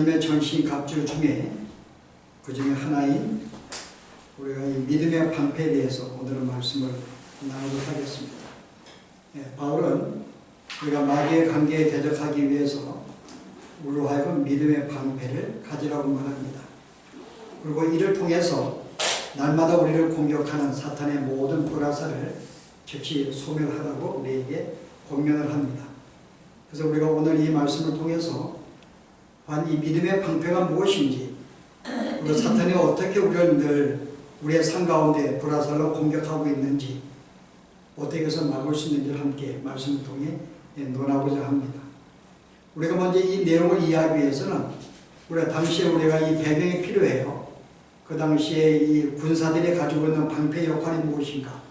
하나님의 전신갑주 중에 그 중에 하나인 우리가 이 믿음의 방패에 대해서 오늘은 말씀을 나누도록 하겠습니다. 바울은 우리가 마귀의 관계에 대적하기 위해서 우리로 하여금 믿음의 방패를 가지라고 말합니다. 그리고 이를 통해서 날마다 우리를 공격하는 사탄의 모든 불화살을 즉시 소멸하라고 우리에게 권면을 합니다. 그래서 우리가 오늘 이 말씀을 통해서 이 믿음의 방패가 무엇인지, 그리고 사탄이 어떻게 우리를 늘 우리의 삶 가운데 불화살로 공격하고 있는지, 어떻게 해서 막을 수 있는지를 함께 말씀을 통해 논하고자 합니다. 우리가 먼저 이 내용을 이해하기 위해서는 우리가 당시에 우리가 이 배경이 필요해요. 그 당시에 이 군사들이 가지고 있는 방패 역할이 무엇인가?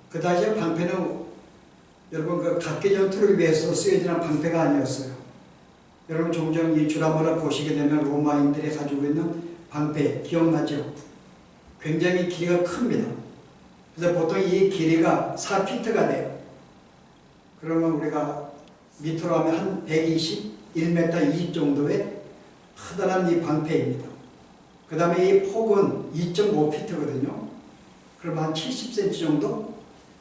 그 당시에 방패는 여러분 그 각기 전투를 위해서 쓰여지는 방패가 아니었어요. 여러분 종종 이 드라마를 보시게 되면 로마인들이 가지고 있는 방패 기억나죠? 굉장히 길이가 큽니다. 그래서 보통 이 길이가 4피트가 돼요. 그러면 우리가 미터로 하면 한 121m 20 정도의 커다란 이 방패입니다. 그 다음에 이 폭은 2.5피트거든요. 그러면 한 70cm 정도?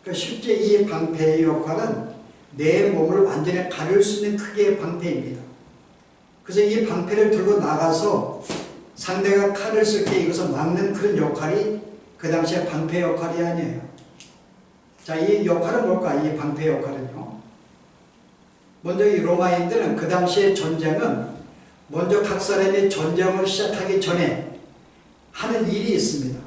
그러니까 실제 이 방패의 역할은 내 몸을 완전히 가릴 수 있는 크기의 방패입니다. 그래서 이 방패를 들고 나가서 상대가 칼을 쓸 때 이것을 막는 그런 역할이 그 당시에 방패 역할이 아니에요. 자, 이 역할은 뭘까? 이 방패 역할은요. 먼저 이 로마인들은 그 당시의 전쟁은 먼저 각 사람이 전쟁을 시작하기 전에 하는 일이 있습니다.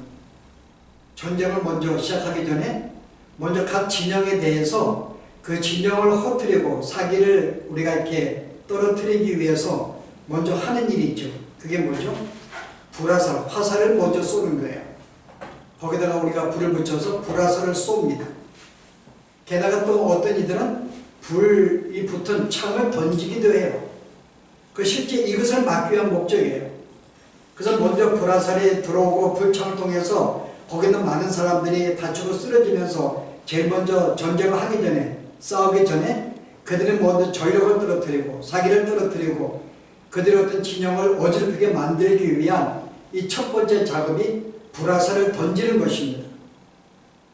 전쟁을 먼저 시작하기 전에 먼저 각 진영에 대해서 그 진영을 허뜨리고 사기를 우리가 이렇게 떨어뜨리기 위해서 먼저 하는 일이 있죠. 그게 뭐죠? 불화살, 화살을 먼저 쏘는 거예요. 거기다가 우리가 불을 붙여서 불화살을 쏩니다. 게다가 또 어떤 이들은 불이 붙은 창을 던지기도 해요. 그 실제 이것을 막기 위한 목적이에요. 그래서 먼저 불화살이 들어오고 불창을 통해서 거기 있는 많은 사람들이 다치고 쓰러지면서 제일 먼저 전쟁을 하기 전에, 싸우기 전에 그들은 먼저 전력을 떨어뜨리고 사기를 떨어뜨리고 그들의 어떤 진영을 어지럽히게 만들기 위한 이 첫 번째 작업이 불화살을 던지는 것입니다.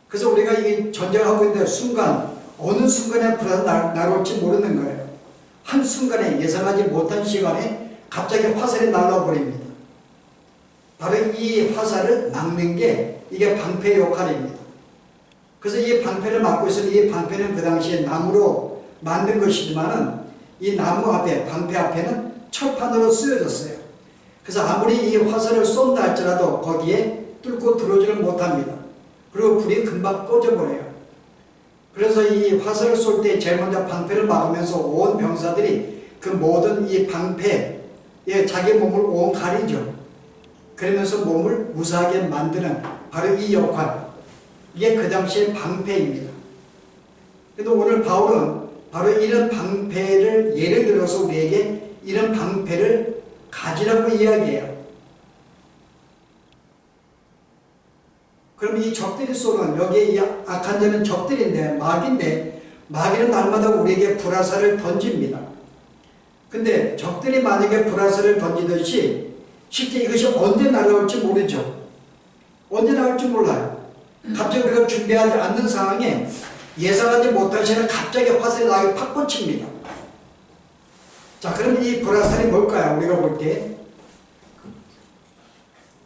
그래서 우리가 이 전쟁하고 있는 순간, 어느 순간에 불화살이 날아올지 모르는 거예요. 한순간에 예상하지 못한 시간에 갑자기 화살이 날아버립니다. 바로 이 화살을 막는 게 이게 방패의 역할입니다. 그래서 이 방패를 막고 있으면 이 방패는 그 당시에 나무로 만든 것이지만은 이 나무 앞에, 방패 앞에는 철판으로 쓰여졌어요. 그래서 아무리 이 화살을 쏜다 할지라도 거기에 뚫고 들어오지를 못합니다. 그리고 불이 금방 꺼져버려요. 그래서 이 화살을 쏠 때 제일 먼저 방패를 막으면서 온 병사들이 그 모든 이 방패에 자기 몸을 온 가리죠. 그러면서 몸을 무사하게 만드는 바로 이 역할, 이게 그 당시의 방패입니다. 그래도 오늘 바울은 바로 이런 방패를 예를 들어서 우리에게 이런 방패를 가지라고 이야기해요. 그럼 이 적들이 쏘는, 여기에 이 악한 자는 적들인데, 마귀인데, 마귀는 날마다 우리에게 불화살을 던집니다. 근데 적들이 만약에 불화살을 던지듯이 실제 이것이 언제 날아올지 모르죠. 언제 나올지 몰라요. 갑자기 우리가 준비하지 않는 상황에 예상하지 못한 시간에 갑자기 화살이 나에게 팍 꽂힙니다. 자, 그럼 이 불화살이 뭘까요? 우리가 볼 때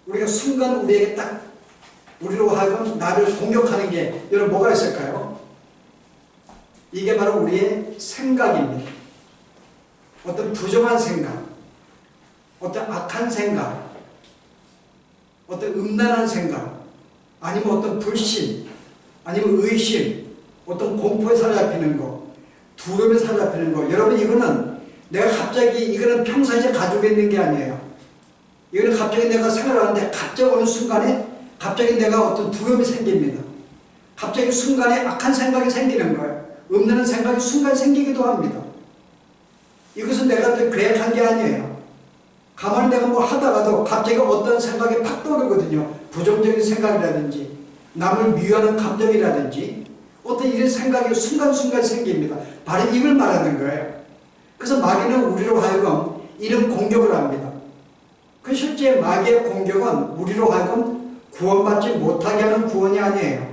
우리가 순간 우리에게 딱 우리로 하여금 나를 공격하는 게 여러분 뭐가 있을까요? 이게 바로 우리의 생각입니다. 어떤 부정한 생각, 어떤 악한 생각, 어떤 음란한 생각, 아니면 어떤 불신, 아니면 의심, 어떤 공포에 사로잡히는 거, 두려움에 사로잡히는 거. 여러분 이거는 내가 갑자기, 이거는 평상시에 가지고 있는 게 아니에요. 이거는 갑자기 내가 생각하는데 갑자기 어느 순간에 갑자기 내가 어떤 두려움이 생깁니다. 갑자기 순간에 악한 생각이 생기는 거예요. 음란한 생각이 순간 생기기도 합니다. 이것은 내가 계획한 게 아니에요. 가만히 내가 뭐 하다가도 갑자기 어떤 생각이 팍 떠오르거든요. 부정적인 생각이라든지 남을 미워하는 감정이라든지 어떤 이런 생각이 순간순간 생깁니다. 바로 이걸 말하는 거예요. 그래서 마귀는 우리로 하여금 이런 공격을 합니다. 그 실제 마귀의 공격은 우리로 하여금 구원받지 못하게 하는 구원이 아니에요.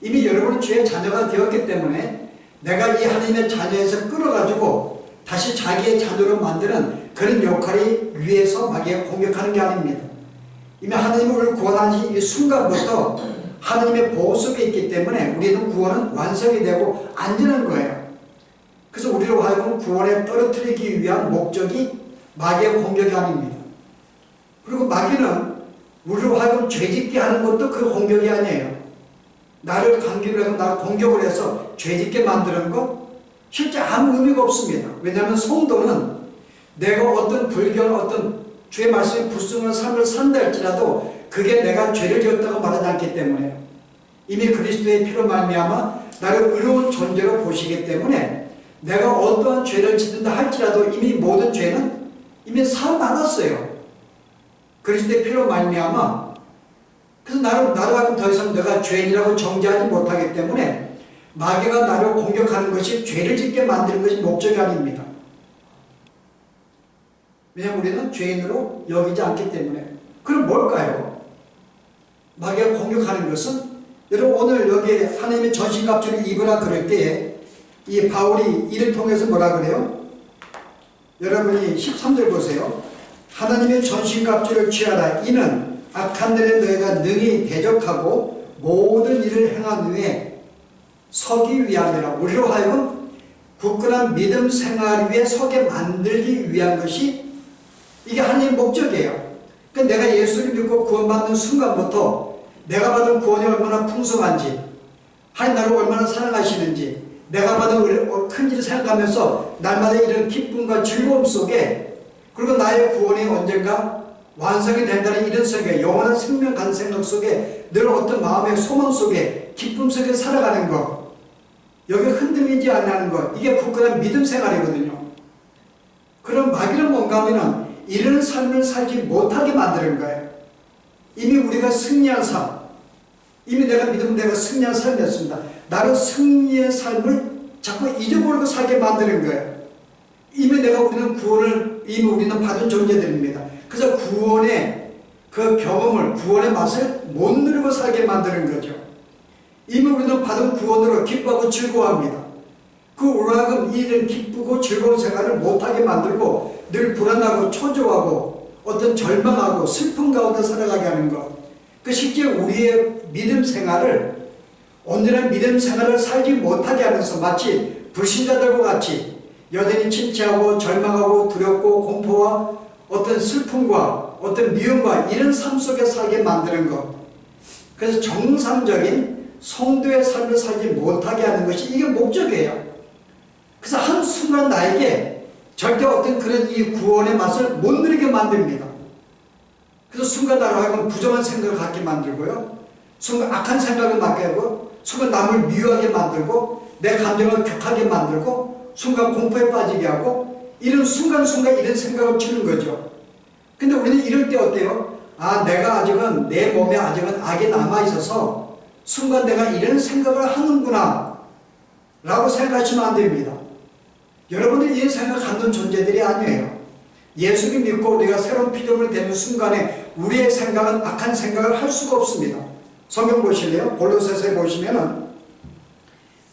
이미 여러분은 주의 자녀가 되었기 때문에 내가 이 하나님의 자녀에서 끌어가지고 다시 자기의 자녀로 만드는 그런 역할이 위에서 마귀가 공격하는 게 아닙니다. 이미 하나님을 구원하신 이 순간부터 하나님의 보호 속에 있기 때문에 우리는 구원은 완성이 되고 안전한 거예요. 그래서 우리로 하여금 구원에 떨어뜨리기 위한 목적이 마귀의 공격이 아닙니다. 그리고 마귀는 우리로 하여금 죄짓게 하는 것도 그 공격이 아니에요. 나를 감기를 하고 나를 공격을 해서 죄짓게 만드는 것 실제 아무 의미가 없습니다. 왜냐하면 성도는 내가 어떤 불경 어떤 주의 말씀에 불순한 삶을 산다 할지라도 그게 내가 죄를 지었다고 말하지 않기 때문에 이미 그리스도의 피로 말미암아 나를 의로운 존재로 보시기 때문에 내가 어떠한 죄를 짓는다 할지라도 이미 모든 죄는 이미 사함받았어요. 그리스도의 피로 말미암아. 그래서 나를 하여금 더 이상 내가 죄인이라고 정죄하지 못하기 때문에 마귀가 나를 공격하는 것이 죄를 짓게 만드는 것이 목적이 아닙니다. 왜냐하면 우리는 죄인으로 여기지 않기 때문에. 그럼 뭘까요? 마귀가 공격하는 것은 여러분 오늘 여기 하나님의 전신갑주를 입으라 그럴 때에 이 바울이 이를 통해서 뭐라 그래요? 여러분이 13절 보세요. 하나님의 전신갑주를 취하라. 이는 악한 날에 너희가 능히 대적하고 모든 일을 행한 후에 서기 위함이라. 우리로 하여금 굳건한 믿음 생활 위에 서게 만들기 위한 것이 이게 하나님의 목적이에요. 그러니까 내가 예수를 믿고 구원받는 순간부터 내가 받은 구원이 얼마나 풍성한지, 하나님 나를 얼마나 사랑하시는지, 내가 받은 큰지를 생각하면서 날마다 이런 기쁨과 즐거움 속에, 그리고 나의 구원이 언젠가 완성이 된다는 이런 생각, 영원한 생명 가는 생각 속에 늘 어떤 마음의 소망 속에 기쁨 속에 살아가는 것, 여기 흔들리지 않는 것, 이게 굳건한 믿음 생활이거든요. 그럼 마귀는 뭔가 하면은 이런 삶을 살지 못하게 만드는 거예요. 이미 우리가 승리한 삶, 이미 내가 믿으면 내가 승리한 삶이었습니다. 나를 승리의 삶을 자꾸 잊어버리고 살게 만드는 거예요. 이미 우리는 구원을 이미 우리는 받은 존재들입니다. 그래서 구원의 그 경험을, 구원의 맛을 못 누리고 살게 만드는 거죠. 이미 우리는 받은 구원으로 기뻐하고 즐거워합니다. 그 우라금 이런 기쁘고 즐거운 생활을 못하게 만들고 늘 불안하고 초조하고 어떤 절망하고 슬픔 가운데 살아가게 하는 것. 그 실제 우리의 믿음 생활을 온전한 믿음 생활을 살지 못하게 하면서 마치 불신자들과 같이 여전히 침체하고 절망하고 두렵고 공포와 어떤 슬픔과 어떤 미움과 이런 삶 속에 살게 만드는 것. 그래서 정상적인 성도의 삶을 살지 못하게 하는 것이 이게 목적이에요. 그래서 한순간 나에게 절대 어떤 그런 이 구원의 맛을 못 누리게 만듭니다. 그래서 순간 나로 하여금 부정한 생각을 갖게 만들고요. 순간 악한 생각을 갖게 하고, 순간 남을 미워하게 만들고, 내 감정을 격하게 만들고, 순간 공포에 빠지게 하고, 이런 순간순간 이런 생각을 주는 거죠. 근데 우리는 이럴 때 어때요? 아, 내가 아직은, 내 몸에 아직은 악이 남아있어서 순간 내가 이런 생각을 하는구나 라고 생각하시면 안 됩니다. 여러분들이 이런 생각을 갖는 존재들이 아니에요. 예수를 믿고 우리가 새로운 피조물이 되는 순간에 우리의 생각은 악한 생각을 할 수가 없습니다. 성경 보실래요? 골로새서에 보시면은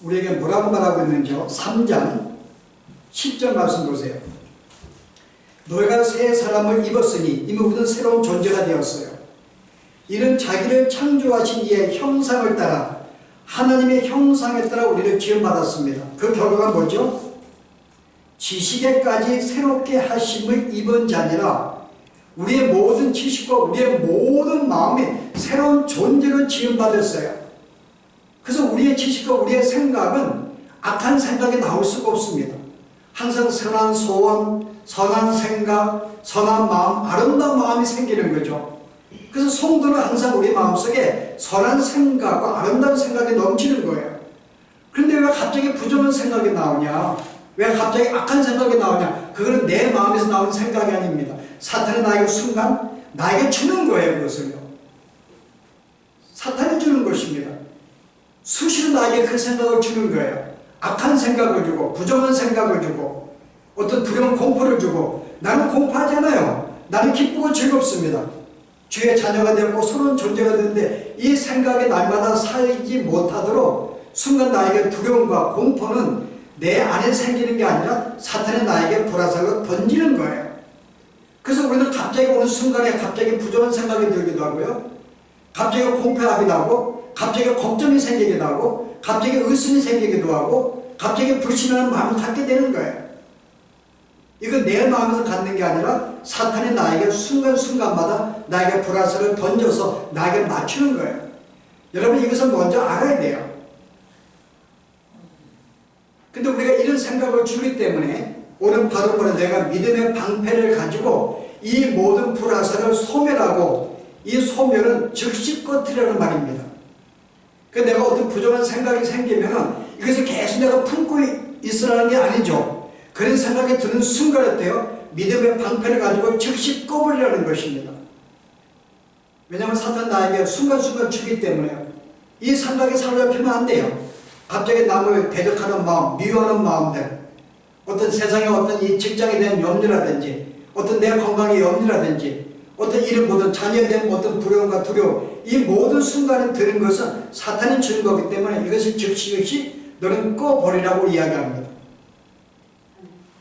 우리에게 뭐라고 말하고 있는지요? 3장 10절 말씀 보세요. 너희가 새 사람을 입었으니 이미 우리는 새로운 존재가 되었어요. 이는 자기를 창조하신 이의 형상을 따라 하나님의 형상에 따라 우리를 지음받았습니다. 그 결과가 뭐죠? 지식에까지 새롭게 하심을 입은 자니라. 우리의 모든 지식과 우리의 모든 마음이 새로운 존재로 지음받았어요. 그래서 우리의 지식과 우리의 생각은 악한 생각이 나올 수가 없습니다. 항상 선한 소원, 선한 생각, 선한 마음, 아름다운 마음이 생기는 거죠. 그래서 성도는 항상 우리 마음속에 선한 생각과 아름다운 생각이 넘치는 거예요. 그런데 왜 갑자기 부정한 생각이 나오냐? 왜 갑자기 악한 생각이 나오냐? 그거는 내 마음에서 나오는 생각이 아닙니다. 사탄이 나에게 순간 나에게 주는 거예요. 그것을요. 사탄이 주는 것입니다. 수시로 나에게 그 생각을 주는 거예요. 악한 생각을 주고 부정한 생각을 주고 어떤 두려운 공포를 주고 나는 공포하지 않아요. 나는 기쁘고 즐겁습니다. 주의 자녀가 되었고 새로운 존재가 되는데 이 생각이 날마다 살지 못하도록 순간 나에게 두려움과 공포는 내 안에 생기는 게 아니라 사탄이 나에게 불화살로 던지는 거예요. 그래서 우리는 갑자기 어느 순간에 갑자기 부정한 생각이 들기도 하고요. 갑자기 공포하기도 하고 갑자기 걱정이 생기기도 하고 갑자기 의심이 생기기도 하고 갑자기 불신하는 마음을 갖게 되는 거예요. 이건 내 마음에서 갖는 게 아니라 사탄이 나에게 순간순간마다 나에게 불화살을 던져서 나에게 맞추는 거예요. 여러분 이것을 먼저 알아야 돼요. 근데 우리가 이런 생각을 주기 때문에 오늘 바로 뭐냐, 내가 믿음의 방패를 가지고 이 모든 불화살을 소멸하고 이 소멸은 즉시 꺼트리라는 말입니다. 그 내가 어떤 부정한 생각이 생기면 이것을 계속 내가 품고 있으라는 게 아니죠. 그런 생각이 드는 순간에 때요 믿음의 방패를 가지고 즉시 꺼버리라는 것입니다. 왜냐하면 사탄 나에게 순간순간 주기 때문에 이 생각에 사로잡히면 안 돼요. 갑자기 남을 대적하는 마음, 미워하는 마음들, 어떤 세상의 어떤 이 직장에 대한 염려라든지 어떤 내 건강의 염려라든지 어떤 일을 보든 자녀에 대한 어떤 부러움과 두려움, 이 모든 순간에 드는 것은 사탄이 주는 거기 때문에 이것을 즉시 너는 꺼버리라고 이야기합니다.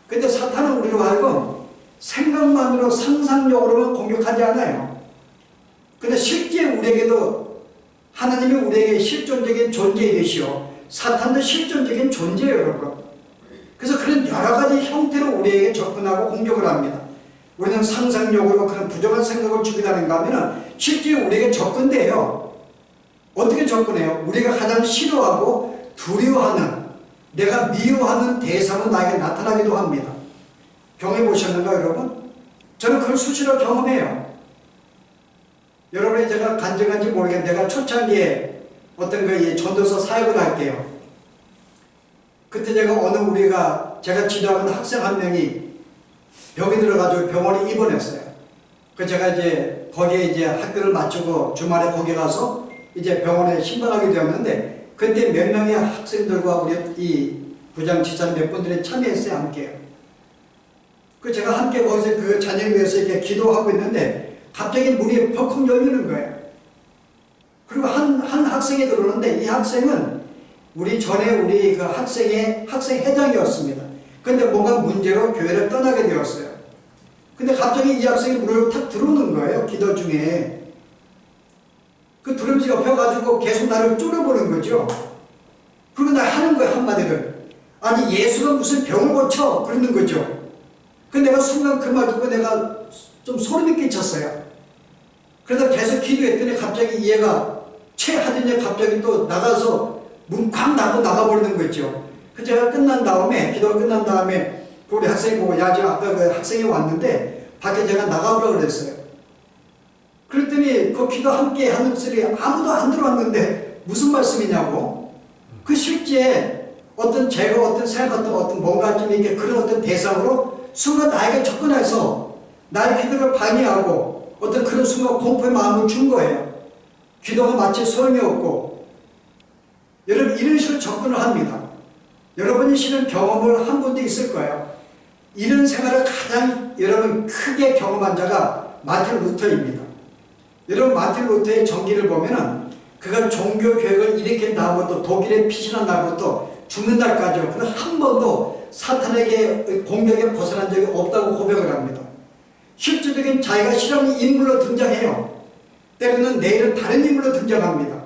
근데 사탄은 우리로 하여금 생각만으로 상상력으로만 공격하지 않아요. 근데 실제 우리에게도 하나님이 우리에게 실존적인 존재이시오. 사탄도 실존적인 존재예요, 여러분. 그래서 그런 여러 가지 형태로 우리에게 접근하고 공격을 합니다. 우리는 상상력으로 그런 부정한 생각을 주기도 하는가 하면 실제 우리에게 접근돼요. 어떻게 접근해요? 우리가 가장 싫어하고 두려워하는, 내가 미워하는 대상은 나에게 나타나기도 합니다. 경험해 보셨는가 여러분? 저는 그걸 수시로 경험해요. 여러분이 제가 간증한지 모르겠는데 내가 초창기에 어떤 그 전도서 사역을 할게요. 그때 제가 제가 지도하는 학생 한 명이 병이 들어가지고 병원에 입원했어요. 그래서 제가 이제 거기에 이제 학교를 마치고 주말에 거기 가서 이제 병원에 신방하게 되었는데 그때 몇 명의 학생들과 우리 이 부장 지사 몇 분들이 참여했어요, 함께. 그 제가 함께 거기서 그 자녀를 위해서 이렇게 기도하고 있는데 갑자기 문이 벅벅 열리는 거예요. 그리고 한 학생이 들어오는데 이 학생은 우리 그 학생 회장이었습니다. 근데 뭔가 문제로 교회를 떠나게 되었어요. 근데 갑자기 이 학생이 문을 탁 들어오는 거예요, 기도 중에. 그 두려움이 엎여가지고 계속 나를 쫄아보는 거죠. 그리고 나 하는 거예요, 한마디를. 아니, 예수가 무슨 병을 고쳐? 그러는 거죠. 근데 내가 순간 그 말 듣고 내가 좀 소름이 끼쳤어요. 그래서 계속 기도했더니 갑자기 얘가 체하더니 갑자기 또 나가서 문 쾅 닫고 나가버리는 거죠. 그 제가 기도가 끝난 다음에 우리 학생이 보고, 야, 지금 아까 그 학생이 왔는데 밖에 제가 나가보라고 그랬어요. 그랬더니 그 기도 함께 하는 소리 아무도 안 들어왔는데 무슨 말씀이냐고. 그 실제 제가 생각했던 뭔가 좀 이렇게 그런 어떤 대상으로 순간 나에게 접근해서 나의 기도를 방해하고 어떤 그런 순간 공포의 마음을 준 거예요. 기도가 마치 소용이 없고. 여러분 이런 식으로 접근을 합니다. 여러분이 실은 경험을 한 분도 있을 거예요. 이런 생활을 가장 여러분 크게 경험한 자가 마틴 루터입니다. 여러분 마틴 루터의 전기를 보면은 그가 종교 교육을 일으킨 다음부터 독일에 피신한 날부터 죽는 날까지요. 그는 한 번도 사탄에게 공격에 벗어난 적이 없다고 고백을 합니다. 실질적인 자기가 싫어하는 인물로 등장해요. 때로는 내일은 다른 인물로 등장합니다.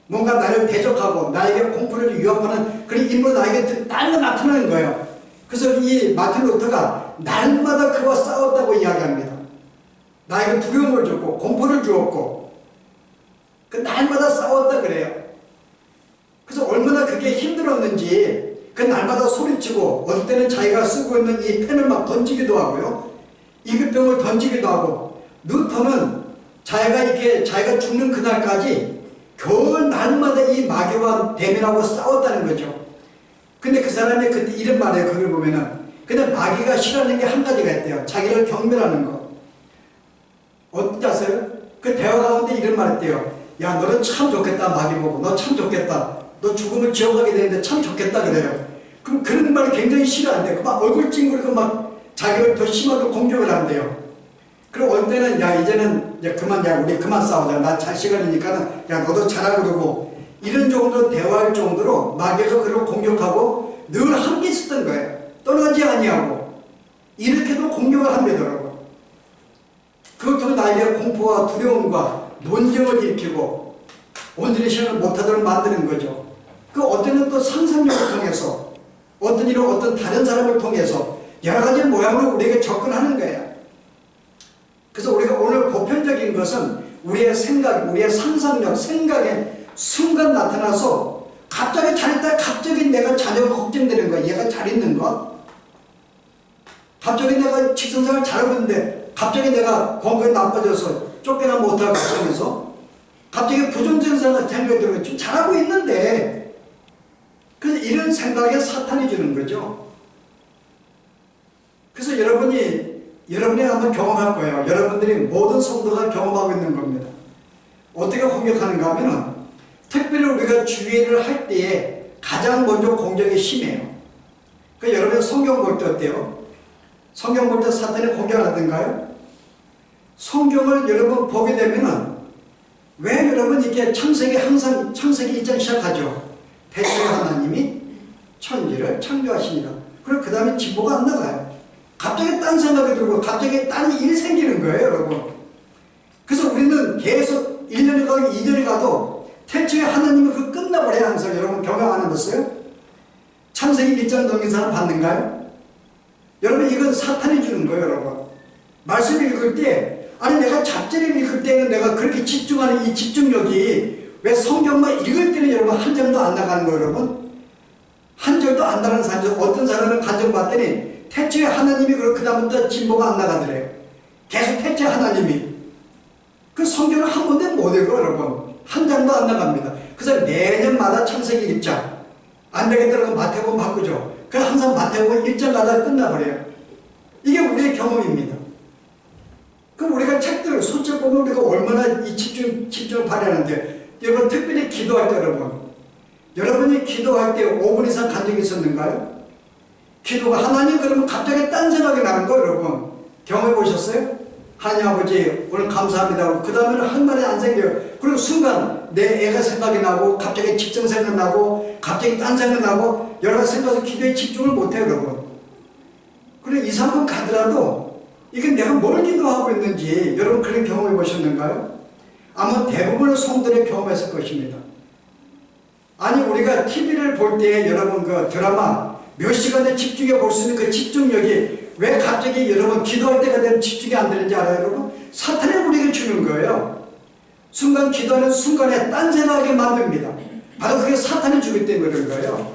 뭔가 나를 대적하고 나에게 공포를 위협하는 그런 인물로 나에게 나타나는 거예요. 그래서 이 마틴 루터가 날마다 그와 싸웠다고 이야기합니다. 나에게 두려움을 줬고 공포를 주었고 그 날마다 싸웠다 그래요. 그래서 얼마나 그게 힘들었는지 그 날마다 소리치고 어떨 때는 자기가 쓰고 있는 이 펜을 막 던지기도 하고요. 이급병을 던지기도 하고 루터는 자기가 죽는 그날까지 겨울 날마다 이 마귀와 대면하고 싸웠다는 거죠. 근데 그 사람이 그때 이런 말이에요. 그걸 보면은 근데 마귀가 싫어하는 게 한 가지가 있대요. 자기를 경멸하는 거. 어떻게 아세요? 그 대화 가운데 이런 말 했대요. 야, 너는 참 좋겠다. 마귀 보고 너 참 좋겠다. 너 죽음을 지어가게 되는데 참 좋겠다 그래요. 그럼 그런 말을 굉장히 싫어한대요. 막 얼굴 찡그리고 막 자기를 더 심하게 공격을 한대요. 그리고 올 때는 야 이제는 이제 그만, 야 우리 그만 싸우자, 나 잘 시간이니까는 야 너도 잘하고 그러고, 이런 정도 대화할 정도로 마귀가 그를 공격하고 늘 함께 있었던 거예요. 떠나지 아니하고 이렇게도 공격을 합니다라고. 그것도 나에게 공포와 두려움과 논쟁을 일으키고 온전히 시간을 못하도록 만드는 거죠. 그 어떤 또 상상력을 통해서, 어떤 일을 어떤 다른 사람을 통해서 여러 가지 모양으로 우리에게 접근하는 거예요. 그래서 우리가 오늘 보편적인 것은 우리의 생각, 우리의 상상력, 생각에 순간 나타나서 갑자기 잘했다, 갑자기 내가 자녀가 걱정되는 거야. 얘가 잘 있는 거? 갑자기 내가 직선생활 잘하고 있는데 갑자기 내가 건강이 나빠져서 쫓겨나 못하고 걱정해서 갑자기 부정적인 생각이 들어요. 좀 잘하고 있는데. 그래서 이런 생각에 사탄이 주는 거죠. 그래서 여러분이 한번 경험할 거예요. 여러분들이 모든 성도가 경험하고 있는 겁니다. 어떻게 공격하는가 하면은, 특별히 우리가 주의를 할 때에 가장 먼저 공격이 심해요. 그 여러분 성경 볼 때 어때요? 성경 볼 때 사탄이 공격 안 하던가요? 성경을 여러분 보게 되면은, 왜 여러분 이렇게 창세기 항상 창세기 1장 시작하죠? 태초에 하나님이 천지를 창조하시니라. 그리고 그 다음에 진보가 안 나가요. 갑자기 딴 생각이 들고 갑자기 딴 일이 생기는 거예요, 여러분. 그래서 우리는 계속 1년이 가고 2년이 가도 태초에 하나님이 그 끝나버려요. 항상 여러분 경험 안 해봤어요? 창세기 1장 넘긴 사람 봤는가요? 여러분 이건 사탄이 주는 거예요, 여러분. 말씀을 읽을 때, 아니 내가 잡지를 읽을 때는 내가 그렇게 집중하는 이 집중력이 왜 성경만 읽을 때는 여러분 한 장도 안 나가는 거예요, 여러분? 한 절도 안 나가는 사람, 어떤 사람은 가정봤더니 태초에 하나님이 그 다음부터 진보가 안 나가더래요. 계속 태초에 하나님이. 그 성경을 한 번도 못 읽어요, 여러분. 한 장도 안 나갑니다. 그래서 매년마다 창세기 1장. 안 되겠더라고 마태복음 바꾸죠. 그래서 항상 마태복음 1장 가다가 끝나버려요. 이게 우리의 경험입니다. 그럼 우리가 책들을 소책 보면 우리가 얼마나 이 집중을 발휘하는데, 여러분 특별히 기도할 때 여러분이 기도할 때 5분 이상 간 적이 있었는가요? 기도가 하나님 그러면 갑자기 딴 생각이 나는 거 여러분 경험해 보셨어요? 하나님 아버지 오늘 감사합니다. 그 다음에는 한 말이 안 생겨요. 그리고 순간 내 애가 생각이 나고 갑자기 직장 생각나고 갑자기 딴 생각나고 여러 가지 생각해서 기도에 집중을 못해요, 여러분. 그리고 2, 3분 가더라도 이게 내가 뭘 기도하고 있는지 여러분 그런 경험해 보셨는가요? 아마 대부분의 성도들이 경험했을 것입니다. 아니 우리가 TV를 볼 때 여러분 그 드라마 몇 시간에 집중해 볼 수 있는 그 집중력이 왜 갑자기 여러분 기도할 때가 되면 집중이 안 되는지 알아요, 여러분? 사탄이 우리에게 주는 거예요. 순간 기도하는 순간에 딴 생각하게 만듭니다. 바로 그게 사탄이 주기 때문에 그런 거예요.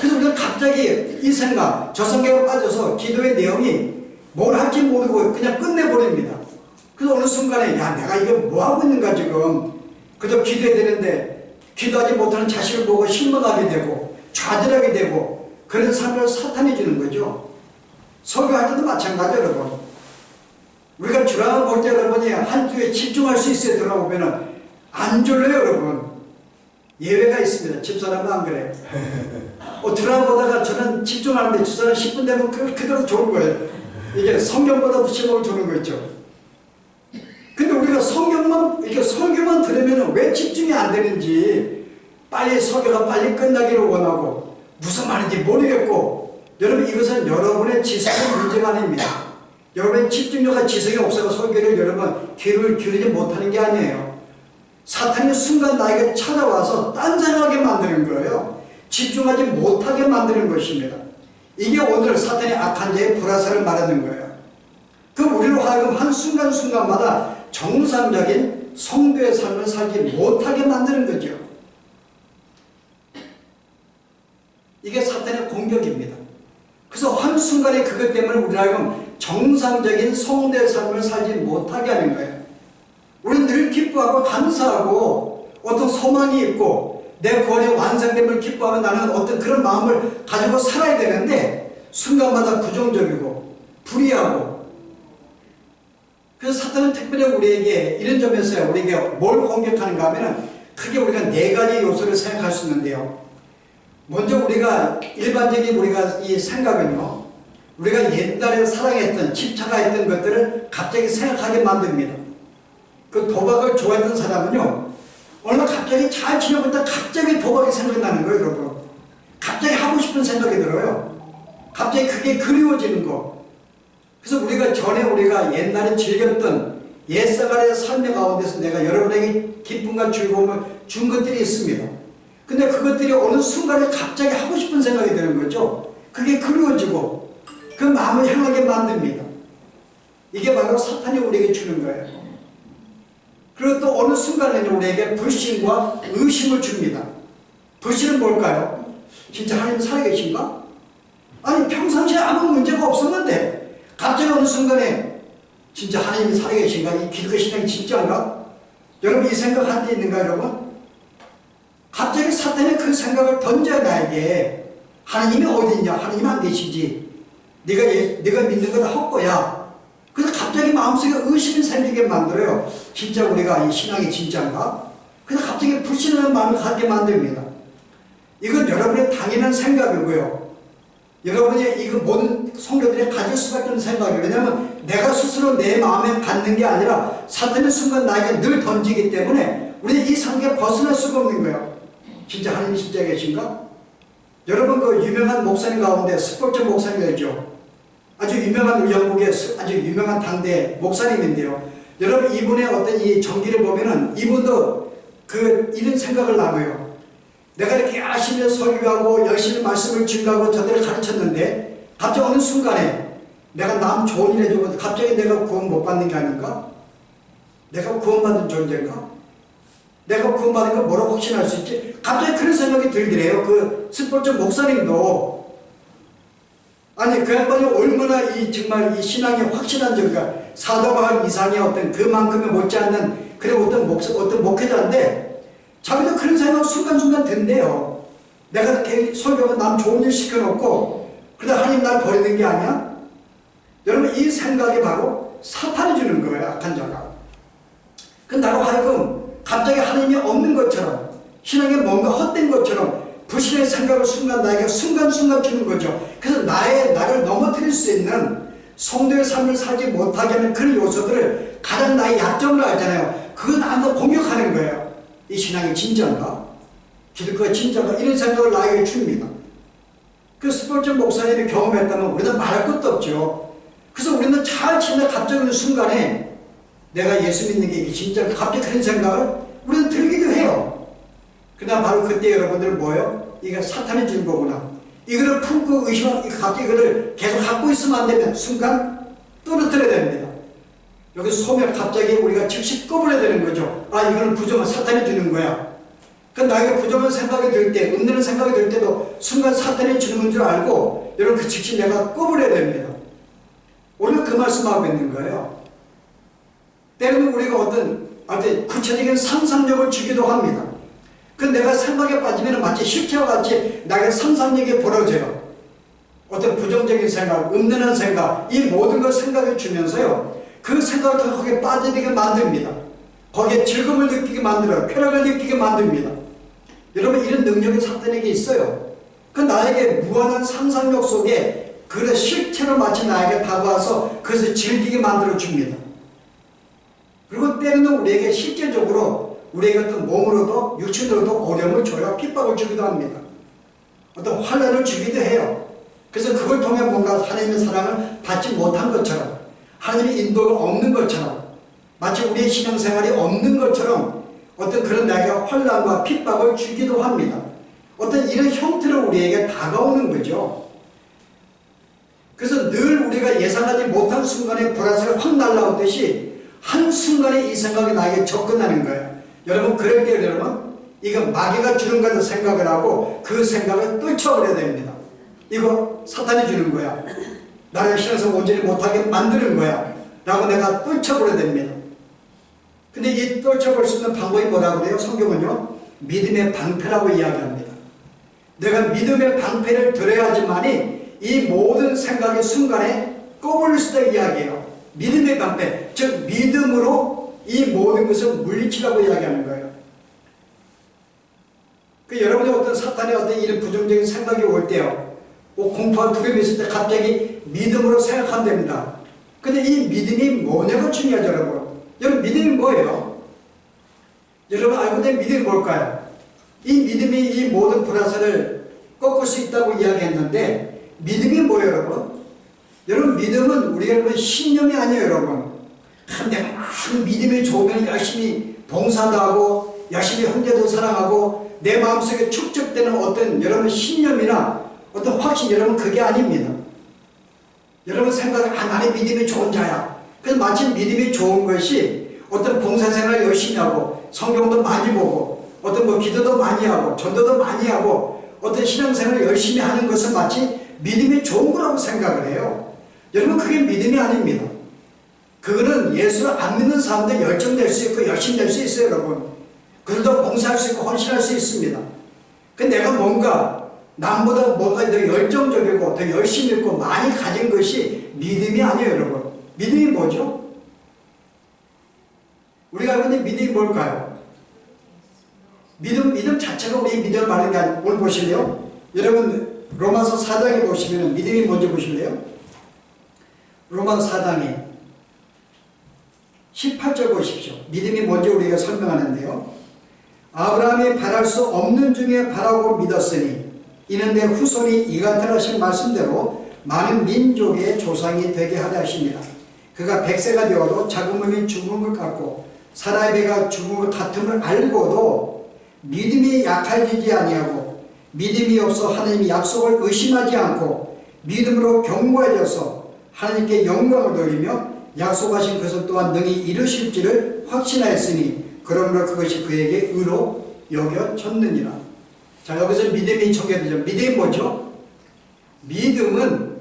그래서 우리가 갑자기 이 생각, 저 생각에 빠져서 기도의 내용이 뭘 할지 모르고 그냥 끝내버립니다. 그래서 어느 순간에 야 내가 이거 뭐하고 있는가 지금, 그저 기도해야 되는데 기도하지 못하는 자식을 보고 실망하게 되고 좌절하게 되고 그런 삶을 사탄이 주는 거죠. 설교할 때도 마찬가지예요, 여러분. 우리가 드라마 볼 때 여러분이 한 주에 집중할 수 있어야 들어보면 안 졸려요, 여러분. 예외가 있습니다. 집사람은 안 그래요. 드라마 보다가 저는 집중하는데 집사람 10분 되면 그대로 좋은 거예요. 이게 성경보다도 제목을 주는 거 있죠. 근데 우리가 성경만 이렇게 설교만 들으면 왜 집중이 안 되는지, 빨리 설교가 빨리 끝나기를 원하고 무슨 말인지 모르겠고, 여러분 이것은 여러분의 지성의 문제가 아닙니다. 여러분의 집중력과 지성이 없어서 설교를 여러분 귀를 기울이지 못하는 게 아니에요. 사탄이 순간 나에게 찾아와서 딴생각하게 만드는 거예요. 집중하지 못하게 만드는 것입니다. 이게 오늘 사탄의 악한 자의 불화살을 말하는 거예요. 그럼 우리로 하여금 한 순간순간마다 정상적인 성도의 삶을 살지 못하게 만드는 거죠. 이게 사탄의 공격입니다. 그래서 한순간에 그것 때문에 우리로 하여금 정상적인 성도의 삶을 살지 못하게 하는 거예요. 우리는 늘 기뻐하고 감사하고 어떤 소망이 있고 내 구원의 완성됨을 기뻐하면 나는 어떤 그런 마음을 가지고 살아야 되는데 순간마다 부정적이고 불의하고, 그래서 사탄은 특별히 우리에게 이런 점에서 우리에게 뭘 공격하는가 하면 크게 우리가 네 가지 요소를 생각할 수 있는데요. 먼저 우리가 일반적인 우리가 이 생각은요, 우리가 옛날에 사랑했던, 집착했던 것들을 갑자기 생각하게 만듭니다. 그 도박을 좋아했던 사람은요, 어느 날 갑자기 잘 지내고 있다 갑자기 도박이 생각나는 거예요, 여러분. 갑자기 하고 싶은 생각이 들어요. 갑자기 그게 그리워지는 거. 그래서 우리가 옛날에 즐겼던 옛생활의 삶의 가운데서 내가 여러분에게 기쁨과 즐거움을 준 것들이 있습니다. 근데 그것들이 어느 순간에 갑자기 하고 싶은 생각이 드는 거죠. 그게 그리워지고 그 마음을 향하게 만듭니다. 이게 바로 사탄이 우리에게 주는 거예요. 그리고 또 어느 순간에는 우리에게 불신과 의심을 줍니다. 불신은 뭘까요? 진짜 하나님 살아계신가? 아니 평상시에 아무 문제가 없었는데 갑자기 어느 순간에 진짜 하나님이 살아계신가? 이 기독교 신앙이 진짜인가? 여러분 이 생각할 때 있는가 여러분? 갑자기 사탄이 그 생각을 던져야 나에게 하나님이 어디 있냐? 하나님 안 계시지. 네가 믿는 건 헛거야. 그래서 갑자기 마음속에 의심이 생기게 만들어요. 진짜 우리가 이 신앙이 진짜인가? 그래서 갑자기 불신하는 마음을 갖게 만듭니다. 이건 여러분의 당연한 생각이고요. 여러분이 이거 모든 성도들이 가질 수밖에 없는 생각이에요. 왜냐하면 내가 스스로 내 마음에 갖는 게 아니라 사탄의 순간 나에게 늘 던지기 때문에 우리는 이 상태에 벗어날 수가 없는 거예요. 진짜 하나님이 진짜 계신가? 여러분 그 유명한 목사님 가운데 스폴전 목사님이죠. 아주 유명한 영국의 아주 유명한 당대 목사님인데요. 여러분 이분의 어떤 이 전기를 보면은 이분도 이런 생각을 나고요. 내가 이렇게 열심히 설교하고 열심히 말씀을 증거하고 저들을 가르쳤는데 갑자기 어느 순간에 내가 남 좋은 일 해주고 갑자기 내가 구원 못 받는 게 아닌가? 내가 구원받은 존재인가? 내가 구원받은 걸 뭐라고 확신할 수 있지? 갑자기 그런 생각이 들더래요. 그 스포츠 목사님도 아니 그 양반이 얼마나 정말 이 신앙이 확실한 점인가? 사도바울 이상의 어떤 그만큼에 못지않는 그런 어떤 목회자인데 자기도 그런 생각 순간순간 든대요. 내가 이렇게 설교하고 남 좋은 일 시켜놓고 그러다 하나님 날 버리는 게 아니야? 여러분 이 생각이 바로 사탄이 주는 거예요. 악한 자가. 그 나로 하여금 갑자기 하나님이 없는 것처럼 신앙에 뭔가 헛된 것처럼 불신의 생각을 나에게 순간순간 주는 거죠. 그래서 나를 넘어뜨릴 수 있는 성도의 삶을 살지 못하게 하는 그런 요소들을 가장 나의 약점으로 알잖아요. 그거 나한테 공격하는 거예요. 이 신앙이 진짜인가? 기독교가 진짜인가? 이런 생각을 나에게 줍니다. 그 스폴전 목사님이 경험했다면 우리는 말할 것도 없죠. 그래서 우리는 잘 지내 갑자기 어느 순간에 내가 예수 믿는 게 이게 진짜인가? 갑자기 그런 생각을 우리는 들기도 해요. 그러나 바로 그때 여러분들은 뭐예요? 이게 사탄이 준 거구나. 이거를 품고 의심하고 갑자기 이거를 계속 갖고 있으면 안 되면 순간 떨어뜨려야 됩니다. 여기 소멸 갑자기 우리가 즉시 꺼버려야 되는 거죠. 아 이거는 부정한 사탄이 주는 거야. 그 나에게 부정한 생각이 들 때, 은둔한 생각이 들 때도 순간 사탄이 주는 건 줄 알고 여러분 그 즉시 내가 꺼버려야 됩니다. 오늘 그 말씀하고 있는 거예요. 때로는 우리가 어떤 구체적인 상상력을 주기도 합니다. 그 내가 생각에 빠지면 마치 실체와 같이 나에게 상상력이 벌어져요. 어떤 부정적인 생각, 음란한 생각, 이 모든 걸 생각해 주면서요. 그 생각을 더 거기에 빠져들게 만듭니다. 거기에 즐거움을 느끼게 만들어요. 쾌락을 느끼게 만듭니다. 여러분 이런 능력이 사탄에게 있어요. 그 나에게 무한한 상상력 속에 그런 실체로 마치 나에게 다가와서 그것을 즐기게 만들어 줍니다. 그리고 때로는 우리에게 실제적으로 우리에게 어떤 몸으로도 육신으로도 어려움을 줘요. 핍박을 주기도 합니다. 어떤 환난을 주기도 해요. 그래서 그걸 통해 뭔가 하나님의 사랑을 받지 못한 것처럼 하나님의 인도가 없는 것처럼 마치 우리의 신앙생활이 없는 것처럼 어떤 그런 나에게 환난과 핍박을 주기도 합니다. 어떤 이런 형태로 우리에게 다가오는 거죠. 그래서 늘 우리가 예상하지 못한 순간에 불안세가 확 날라오듯이 한순간에 이 생각이 나에게 접근하는 거예요. 여러분 그럴 때 여러분 이거 마귀가 주는 거라고 생각을 하고 그 생각을 떨쳐버려야 됩니다. 이거 사탄이 주는 거야. 나를 신앙생활 온전히 못하게 만드는 거야 라고 내가 떨쳐버려야 됩니다. 근데 이 떨쳐버릴 수 있는 방법이 뭐라고 그래요? 성경은요 믿음의 방패라고 이야기합니다. 내가 믿음의 방패를 들어야지만이 이 모든 생각의 순간에 꺼버릴 수 있다고 이야기해요. 믿음의 방패, 즉 믿음으로 이 모든 것을 물리치라고 이야기하는 거예요. 여러분의 어떤 사탄의 어떤 이런 부정적인 생각이 올 때요, 공포와 두려움이 있을 때 갑자기 믿음으로 생각하면 됩니다. 근데 이 믿음이 뭐냐가 중요하죠, 여러분. 여러분, 믿음이 뭐예요? 여러분, 알고 있는 믿음이 뭘까요? 이 믿음이 이 모든 불화살을 꺾을 수 있다고 이야기했는데, 믿음이 뭐예요, 여러분? 여러분, 믿음은 우리가 여러분 신념이 아니에요, 여러분. 내가 막 믿음이 좋으면 열심히 봉사도 하고, 열심히 형제도 사랑하고, 내 마음속에 축적되는 어떤 여러분 신념이나 어떤 확신, 여러분 그게 아닙니다. 여러분 생각을, 나는 믿음이 좋은 자야. 그래서 마치 믿음이 좋은 것이 어떤 봉사생활을 열심히 하고, 성경도 많이 보고, 어떤 기도도 많이 하고, 전도도 많이 하고, 어떤 신앙생활을 열심히 하는 것은 마치 믿음이 좋은 거라고 생각을 해요. 여러분, 그게 믿음이 아닙니다. 그거는 예수를 안 믿는 사람들 열정될 수 있고 열심히 될 수 있어요, 여러분. 그들도 봉사할 수 있고 헌신할 수 있습니다. 근데 내가 남보다 뭔가 더 열정적이고 더 열심히 있고 많이 가진 것이 믿음이 아니에요, 여러분. 믿음이 뭐죠? 우리가 알고 있는 믿음이 뭘까요? 믿음 자체가 우리 믿음을 말하는 게 아니고, 오늘 보실래요? 여러분, 로마서 4장에 보시면 믿음이 뭔지 보실래요? 로마서 4장에 18절 보십시오. 믿음이 뭔지 우리가 설명하는데요. 아브라함이 바랄 수 없는 중에 바라고 믿었으니 이는 내 후손이 이같으라 하신 말씀대로 많은 민족의 조상이 되게 하려 하십니다. 그가 100세가 되어도 작은 몸이 죽은 것 같고 사라의 배가 죽은 것 같음을 알고도 믿음이 약해지지 아니하고 믿음이 없어 하나님의 약속을 의심하지 않고 믿음으로 견고해져서 하나님께 영광을 돌리며 약속하신 것을 또한 능히 이루실지를 확신하였으니 그러므로 그것이 그에게 의로 여겨졌느니라. 자, 여기서 믿음이 전개되죠. 믿음이 뭐죠? 믿음은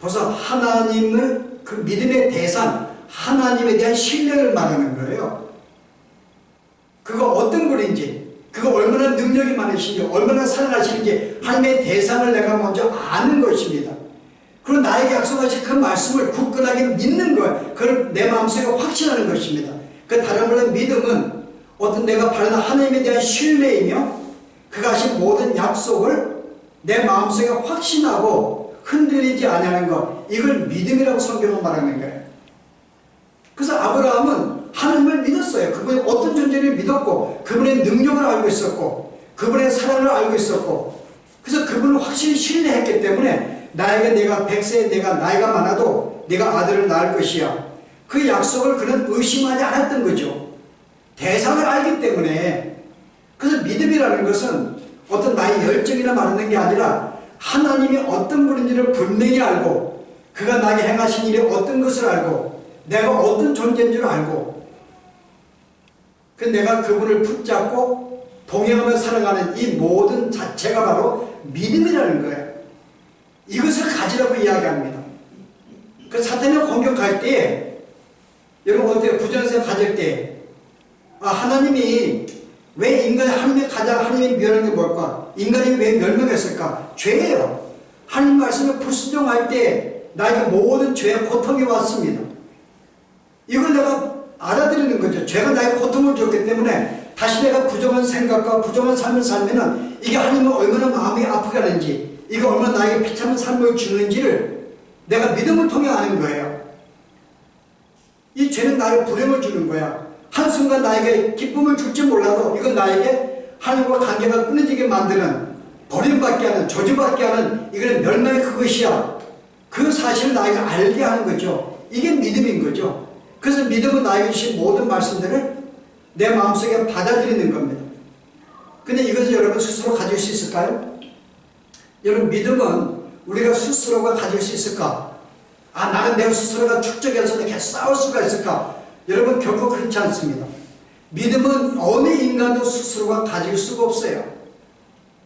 벌써 하나님을, 그 믿음의 대상, 하나님에 대한 신뢰를 말하는 거예요. 그거 어떤 글인지, 그거 얼마나 능력이 많으신지, 얼마나 사랑하시는지 하나님의 대상을 내가 먼저 아는 것입니다. 그리고 나에게 약속하신 그 말씀을 굳건하게 믿는 것, 그걸 내 마음속에 확신하는 것입니다. 그 다른 말로 믿음은 어떤 내가 바라는 하나님에 대한 신뢰이며 그가 하신 모든 약속을 내 마음속에 확신하고 흔들리지 않는 것, 이걸 믿음이라고 성경은 말하는 거예요. 그래서 아브라함은 하나님을 믿었어요. 그분이 어떤 존재를 믿었고 그분의 능력을 알고 있었고 그분의 사랑을 알고 있었고, 그래서 그분을 확실히 신뢰했기 때문에 나에게 내가 100세 내가 나이가 많아도 내가 아들을 낳을 것이야, 그 약속을 그는 의심하지 않았던 거죠. 대상을 알기 때문에. 그래서 믿음이라는 것은 어떤 나의 열정이나 말하는 게 아니라 하나님이 어떤 분인지를 분명히 알고 그가 나에게 행하신 일이 어떤 것을 알고 내가 어떤 존재인 줄 알고 그 내가 그분을 붙잡고 동행하며 살아가는 이 모든 자체가 바로 믿음이라는 거예요. 이것을 가지라고 이야기합니다. 그 사탄을 공격할 때 여러분 어때요? 부정선을 가질 때 하나님이 왜 인간이 하나님이 멸한 게 뭘까? 인간이 왜 멸망했을까? 죄예요. 하나님 말씀을 불순종할 때 나에게 모든 죄의 고통이 왔습니다. 이걸 내가 알아들이는 거죠. 죄가 나에게 고통을 줬기 때문에 다시 내가 부정한 생각과 부정한 삶을 살면은 이게 하나님은 얼마나 마음이 아프게 하는지, 이거 얼마나 나에게 비참한 삶을 주는지를 내가 믿음을 통해 아는 거예요. 이 죄는 나에게 불행을 주는 거야. 한순간 나에게 기쁨을 줄지 몰라도 이건 나에게 하나님과 관계가 끊어지게 만드는, 버림받게 하는, 저주받게 하는, 이거는 멸망의 그것이야. 그 사실을 나에게 알게 하는 거죠. 이게 믿음인 거죠. 그래서 믿음은 나에게 주신 모든 말씀들을 내 마음속에 받아들이는 겁니다. 근데 이것을 여러분 스스로 가질 수 있을까요? 여러분, 믿음은 우리가 스스로가 가질 수 있을까? 나는 내 스스로가 축적해서 계속 싸울 수가 있을까? 여러분, 결코 그렇지 않습니다. 믿음은 어느 인간도 스스로가 가질 수가 없어요.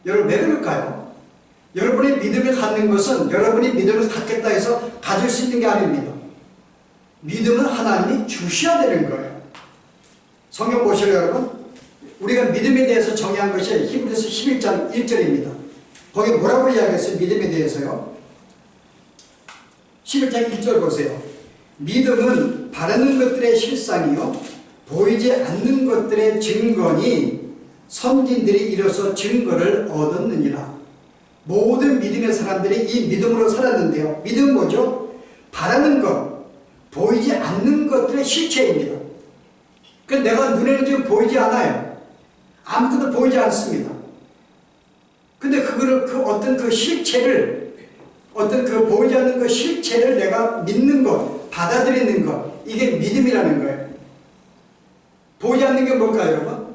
여러분, 왜 그럴까요? 여러분의 믿음을 갖는 것은 여러분이 믿음을 갖겠다 해서 가질 수 있는 게 아닙니다. 믿음은 하나님이 주셔야 되는 거예요. 성경 보실래요, 여러분? 우리가 믿음에 대해서 정의한 것이 히브리서 11장 1절입니다. 거기 뭐라고 이야기했어요? 믿음에 대해서요. 11장 1절 보세요. 믿음은 바라는 것들의 실상이요 보이지 않는 것들의 증거니 선진들이 이로써 증거를 얻었느니라. 모든 믿음의 사람들이 이 믿음으로 살았는데요. 믿음은 뭐죠? 바라는 것, 보이지 않는 것들의 실체입니다. 그러니까 내가 눈에는 지금 보이지 않아요. 아무것도 보이지 않습니다. 근데 그거를 어떤 그 실체를, 어떤 그 보이지 않는 그 실체를 내가 믿는 것, 받아들이는 것, 이게 믿음이라는 거예요. 보이지 않는 게 뭘까요, 여러분?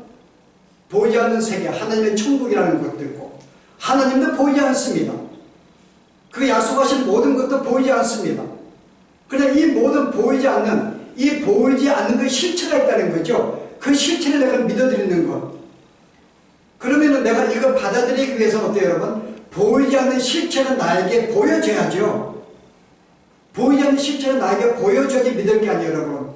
보이지 않는 세계, 하나님의 천국이라는 것도 있고, 하나님도 보이지 않습니다. 그 약속하신 모든 것도 보이지 않습니다. 그러나 이 모든 보이지 않는 그 실체가 있다는 거죠. 그 실체를 내가 믿어드리는 것. 그러면은 내가 이거 받아들이기 위해서는 어때요, 여러분? 보이지 않는 실체는 나에게 보여져야죠. 보이지 않는 실체는 나에게 보여줘야지 믿을 게 아니에요, 여러분.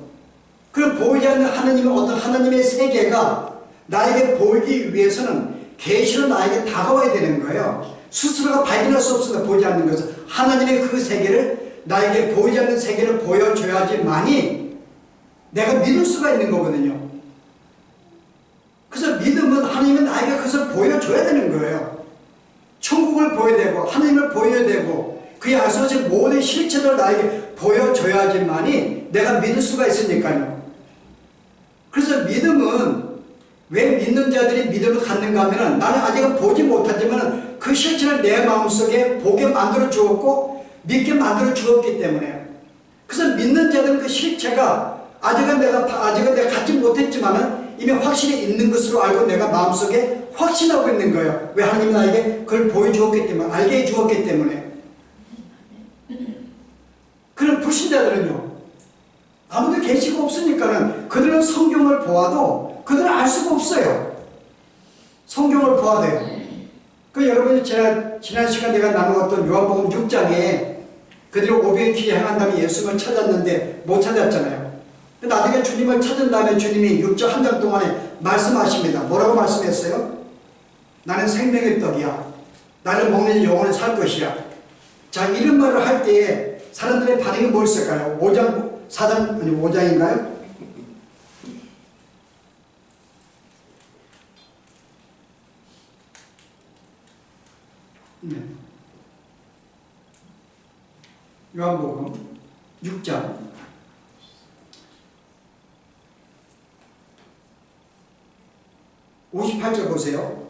그럼 보이지 않는 하나님의 어떤 하나님의 세계가 나에게 보이기 위해서는 계시로 나에게 다가와야 되는 거예요. 스스로가 발견할 수 없습니다. 보이지 않는 것은. 하나님의 그 세계를, 나에게 보이지 않는 세계를 보여줘야지만이 내가 믿을 수가 있는 거거든요. 그래서 믿음은 하나님은 나에게 그것을 보여줘야 되는 거예요. 천국을 보여야 되고 하나님을 보여야 되고 그의 약속하신 모든 실체를 나에게 보여줘야지만이 내가 믿을 수가 있으니까요. 그래서 믿음은 왜 믿는 자들이 믿음을 갖는가 하면 나는 아직은 보지 못하지만 그 실체를 내 마음속에 보게 만들어 주었고 믿게 만들어 주었기 때문에. 그래서 믿는 자들은 그 실체가 아직은 내가 갖지 못했지만 이미 확실히 있는 것으로 알고 내가 마음속에 확신하고 있는 거예요. 왜? 하나님이 나에게 그걸 보여주었기 때문에, 알게 해주었기 때문에. 그런 불신자들은요, 아무도 계시가 없으니까는 그들은 성경을 보아도 그들은 알 수가 없어요. 성경을 보아도요. 그 여러분이 제가 지난 시간 내가 나누었던 요한복음 6장에 그들이 오병이어 기에 행한 다음에 예수님을 찾았는데 못 찾았잖아요. 나중에 주님을 찾은 다음에 주님이 6장 한 장 동안에 말씀하십니다. 뭐라고 말씀했어요? 나는 생명의 떡이야. 나를 먹는 영혼은 살 것이야. 자, 이런 말을 할 때에 사람들의 반응이 뭐였을까요? 5장인가요? 네. 요한복음 6장 58절 보세요.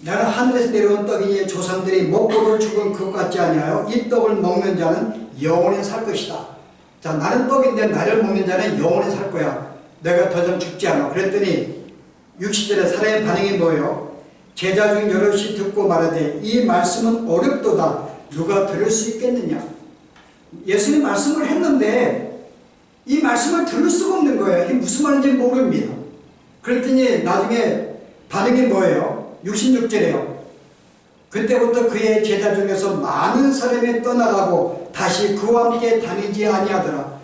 나는 하늘에서 내려온 떡이니 조상들이 먹고를 죽은 것 같지 아니하여 이 떡을 먹는 자는 영원히 살 것이다. 자, 나는 떡인데 나를 먹는 자는 영원히 살 거야. 내가 더 이상 죽지 않아. 그랬더니 60절에 사람의 반응이 뭐예요? 제자 중 여럿이 듣고 말하되 이 말씀은 어렵도다. 누가 들을 수 있겠느냐? 예수님 말씀을 했는데 이 말씀을 들을 수가 없는 거예요. 이게 무슨 말인지 모릅니다. 그랬더니 나중에 반응이 뭐예요? 66절에요. 그때부터 그의 제자 중에서 많은 사람이 떠나가고 다시 그와 함께 다니지 아니하더라.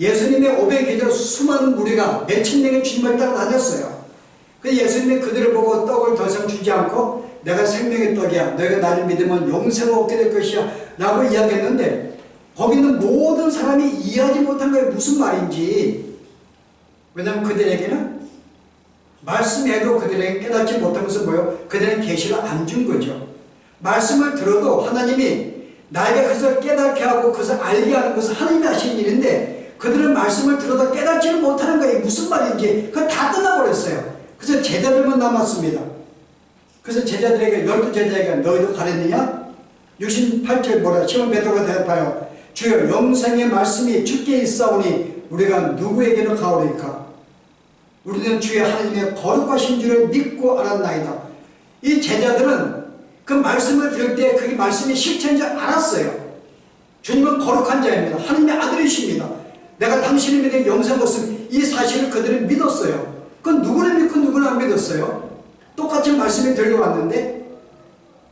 예수님의 오병 계절 수많은 무리가 몇천 명의 주님을 따라다녔어요. 그 예수님이 그들을 보고 떡을 더 이상 주지 않고 내가 생명의 떡이야. 너희가 나를 믿으면 영생을 얻게 될 것이야 라고 이야기했는데 거기 있는 모든 사람이 이해하지 못한 거예요. 무슨 말인지. 왜냐하면 그들에게는 말씀해도 그들에게 깨닫지 못한 것은 뭐예요? 그들은 계시를 안 준 거죠. 말씀을 들어도 하나님이 나에게 그것을 깨닫게 하고 그것을 알게 하는 것은 하나님이 하시는 일인데 그들은 말씀을 들어도 깨닫지를 못하는 거예요. 무슨 말인지. 그건 다 떠나버렸어요. 그래서 제자들만 남았습니다. 그래서 제자들에게 12제자에게 너희도 가렸느냐? 68절 뭐라? 시몬 베드로가 대답하여 주여 영생의 말씀이 주께 있사오니 우리가 누구에게로 가오리까? 우리는 주의 하나님의 거룩하신 줄을 믿고 알았나이다. 이 제자들은 그 말씀을 들을 때 그게 말씀이 실체인 줄 알았어요. 주님은 거룩한 자입니다. 하나님의 아들이십니다. 내가 당신을 믿는 영생 없음 이 사실을 그들은 믿었어요. 그건 누구를 믿고 누구를 안 믿었어요? 똑같은 말씀이 들려왔는데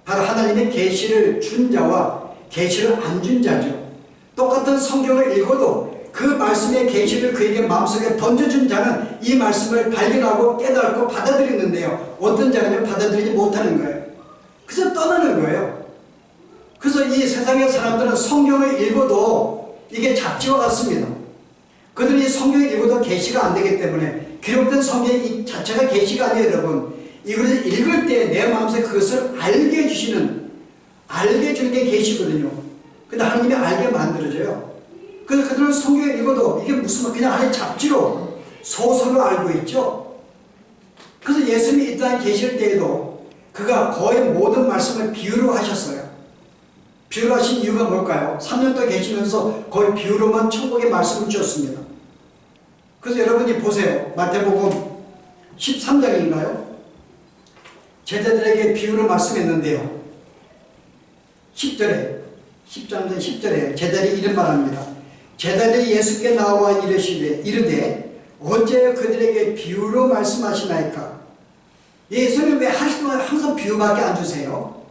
바로 하나님의 계시를 준 자와 계시를 안 준 자죠. 똑같은 성경을 읽어도 그 말씀의 계시를 그에게 마음속에 던져준 자는 이 말씀을 발견하고 깨닫고 받아들이는데요. 어떤 자는 받아들이지 못하는 거예요. 그래서 떠나는 거예요. 그래서 이 세상의 사람들은 성경을 읽어도 이게 잡지와 같습니다. 그들이 성경을 읽어도 계시가 안 되기 때문에 기록된 성경 자체가 계시가 아니에요, 여러분. 이것을 읽을 때 내 마음속에 그것을 알게 해주시는 알게 주는 게 계시거든요. 근데 하나님이 알게 만들어줘요. 그래서 그들은 성경에 읽어도 이게 무슨 그냥 하나의 잡지로 소설로 알고 있죠. 그래서 예수님이 이 땅에 계실 때에도 그가 거의 모든 말씀을 비유로 하셨어요. 비유로 하신 이유가 뭘까요? 3년 동안 계시면서 거의 비유로만 천국의 말씀을 주었습니다. 그래서 여러분이 보세요. 마태복음 13장인가요? 제자들에게 비유로 말씀했는데요. 10절에 10장 10절에 제자들이 이런 말합니다. 제자들이 예수께 나와 이르되 어째 그들에게 비유로 말씀하시나이까? 예수님 왜 하시는 항상 비유밖에 안 주세요?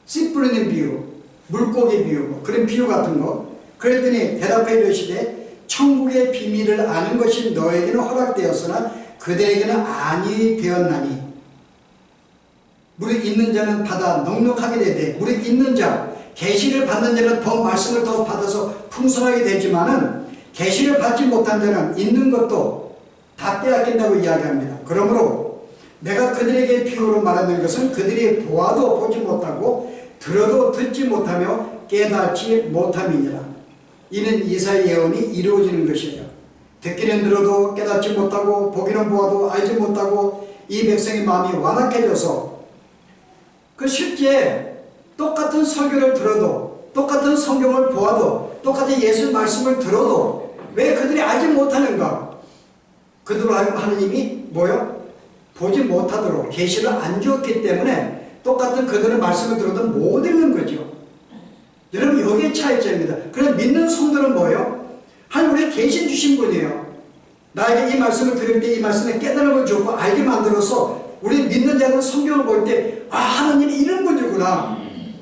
씨 뿌리는 비유, 물고기 비유, 그런 비유 같은 거. 그랬더니 대답해 이르시되 천국의 비밀을 아는 것이 너에게는 허락되었으나 그들에게는 아니 되었나니. 물이 있는 자는 받아 넉넉하게 되되 물이 있는 자, 계시를 받는 자는 더 말씀을 더 받아서 풍성하게 되지만은 계시를 받지 못한 자는 있는 것도 다 빼앗긴다고 이야기합니다. 그러므로 내가 그들에게 비유로 말하는 것은 그들이 보아도 보지 못하고 들어도 듣지 못하며 깨닫지 못함이니라. 이는 이사야 예언이 이루어지는 것이에요. 듣기는 들어도 깨닫지 못하고 보기는 보아도 알지 못하고 이 백성의 마음이 완악해져서 그 실제 똑같은 설교를 들어도 똑같은 성경을 보아도 똑같은 예수 말씀을 들어도 왜 그들이 알지 못하는가? 그들로 하여금 하느님이 뭐요? 보지 못하도록 계시를 안 주었기 때문에 똑같은 그들의 말씀을 들어도 못 읽는 거죠. 여러분 여기에 차이점입니다. 그래서 믿는 성도는 뭐예요? 하나님 우리에게 계시 주신 분이에요. 나에게 이 말씀을 들을 때 이 말씀에 깨달음을 주고 알게 만들어서 우리 믿는 자는 성경을 볼 때 아 하나님이 이런 분이구나.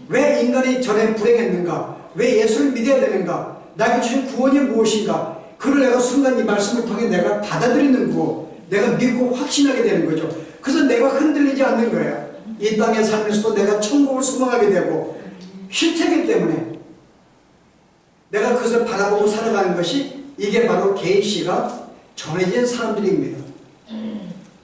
왜 인간이 전에 불행했는가? 왜 예수를 믿어야 되는가? 나에게 주신 구원이 무엇인가? 그걸 내가 순간 이 말씀을 통해 내가 받아들이는 거고 내가 믿고 확신하게 되는 거죠. 그래서 내가 흔들리지 않는 거예요. 이 땅에 살면서도 내가 천국을 소망하게 되고 실체이기 때문에 내가 그것을 바라보고 살아가는 것이 이게 바로 계시가 전해진 사람들입니다.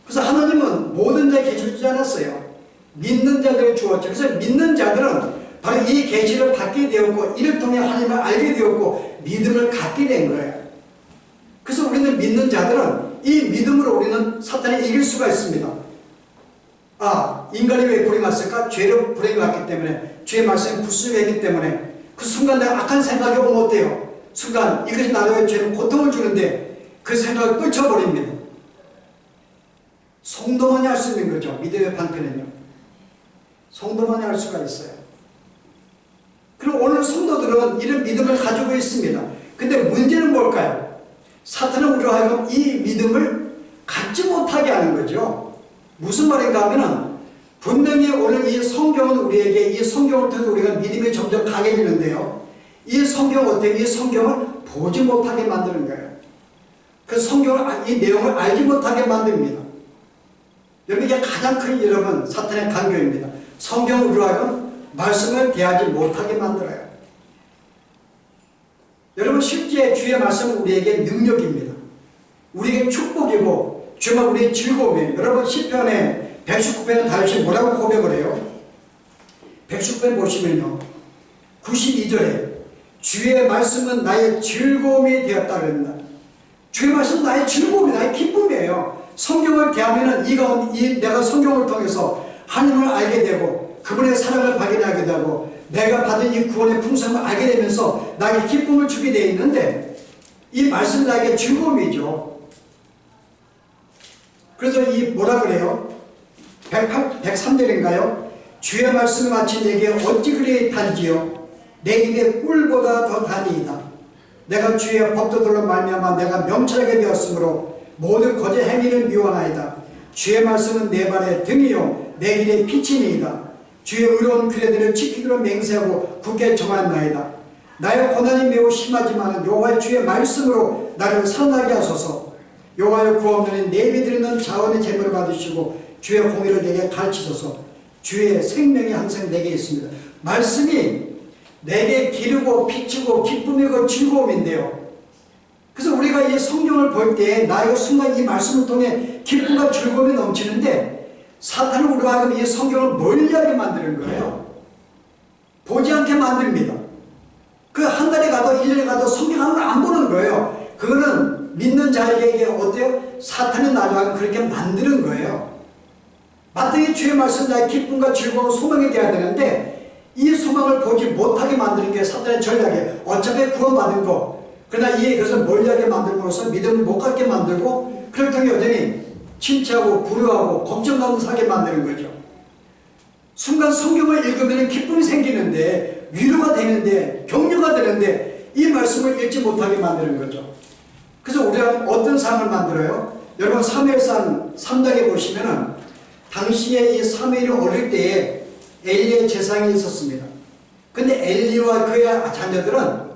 그래서 하나님은 모든 자에 계시를 주지 않았어요. 믿는 자들을 주었죠. 그래서 믿는 자들은 바로 이 계시를 받게 되었고 이를 통해 하나님을 알게 되었고 믿음을 갖게 된 거예요. 그래서 우리는 믿는 자들은 이 믿음으로 우리는 사탄을 이길 수가 있습니다. 아 인간이 왜 불행이 왔을까? 죄로 불행이 왔기 때문에 죄의 말씀에 불순했기 때문에 그 순간 내가 악한 생각이 오면 어때요? 순간 이것이 나를 죄는 고통을 주는데 그 생각을 떨쳐버립니다. 성도만이 할 수 있는 거죠. 믿음의 방편은요. 성도만이 할 수가 있어요. 그럼 오늘 성도들은 이런 믿음을 가지고 있습니다. 근데 문제는 뭘까요? 사탄은 우리로 하여금 이 믿음을 갖지 못하게 하는 거죠. 무슨 말인가 하면은 분명히 오늘 이 성경은 우리에게 이 성경을 통해서 우리가 믿음이 점점 강해지는데요. 이 성경은 어때요? 이 성경을 보지 못하게 만드는 거예요. 그 성경을 이 내용을 알지 못하게 만듭니다. 여러분 이게 가장 큰 여러분 사탄의 간교입니다. 성경을 우리로 하여금 말씀을 대하지 못하게 만들어요. 여러분 실제 주의 말씀은 우리에게 능력입니다. 우리에게 축복이고 주만 우리의 즐거움이에요. 여러분 시편에 119편은 다윗이 뭐라고 고백을 해요? 119편 보시면요 92절에 주의 말씀은 나의 즐거움이 되었다 그럽니다. 주의 말씀은 나의 즐거움이 나의 기쁨이에요. 성경을 대하면은 내가 성경을 통해서 하나님을 알게 되고 그분의 사랑을 발견하게 되고 내가 받은 이 구원의 풍성을 알게 되면서 나에게 기쁨을 주게 되어 있는데 이 말씀은 나에게 즐거움이죠. 그래서 이 뭐라 그래요? 103절인가요? 주의 말씀을 마치 내게 어찌 그리 단지요 내 입에 꿀보다 더 다니이다. 내가 주의 법도들로 말미암아 내가 명철하게 되었으므로 모든 거짓 행위를 미워하나이다. 주의 말씀은 내 발의 등이요 내 길의 빛이니이다. 주의 의로운 규례들을 지키기로 맹세하고 굳게 정하였나이다. 나의 고난이 매우 심하지만 여호와의 주의 말씀으로 나를 살아나게 하소서. 여호와의 구원하는 내비 드리는 자원의 제물을 받으시고 주의 공의를 내게 가르치소서. 주의 생명이 항상 내게 있습니다. 말씀이 내게 기르고 비추고 기쁨이고 즐거움인데요. 그래서 우리가 이 성경을 볼 때 나의 순간 이 말씀을 통해 기쁨과 즐거움이 넘치는데 사탄은 우리가 하여금 이 성경을 멀리하게 만드는 거예요. 보지 않게 만듭니다. 그 한 달에 가도 1년에 가도 성경을 안 보는 거예요. 그거는 믿는 자에게 어때요? 사탄의 나라가 그렇게 만드는 거예요. 마땅히 주의 말씀 나의 기쁨과 즐거움 소망이 되어야 되는데 이 소망을 보지 못하게 만드는 게 사탄의 전략이에요. 어차피 구원받은 거 그러나 이것을 멀리하게 만들므로써 믿음을 못 갖게 만들고 그럴 통해 여전히 침체하고 불효하고 걱정하고 살게 만드는 거죠. 순간 성경을 읽으면 기쁨이 생기는데 위로가 되는데 격려가 되는데 이 말씀을 읽지 못하게 만드는 거죠. 그래서 우리가 어떤 상을 만들어요? 여러분 사무엘상 3장에 보시면은 당시에 이 사무엘이 어릴 때에 엘리의 제사장이 있었습니다. 근데 엘리와 그의 자녀들은